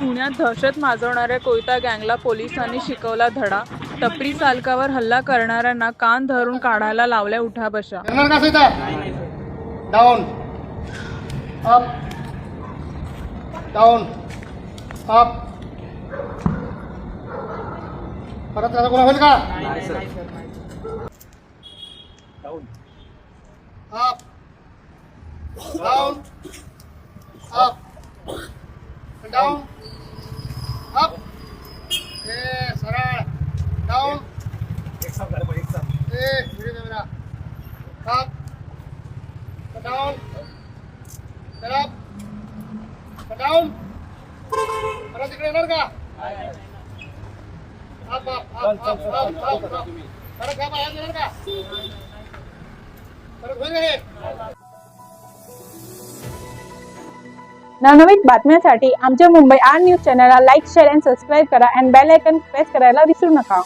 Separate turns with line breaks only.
पुण्यात दहशत माजवणाऱ्या कोयता गँगला पोलिसांनी शिकवला धडा. टपरी चालकावर हल्ला करणाऱ्यांना कान धरून काढायला लावल्या उठाबशा.
Down up down up. परत त्याचा गुन्हा होईल का? Down up down up down up. ए सरळ डाऊन एक साथ झालं एक साथ. ए video camera up down up down. परत तिकडे येणार का? Up up up up up up. परत का बाहेर येणार का? परत होईल हे.
नवनवीन बातम्यांसाठी आमच्या मुंबई आर न्यूज चॅनलला लाईक, शेअर आणि सबस्क्राईब करा आणि बेल आयकॉन प्रेस करायला विसरू नका.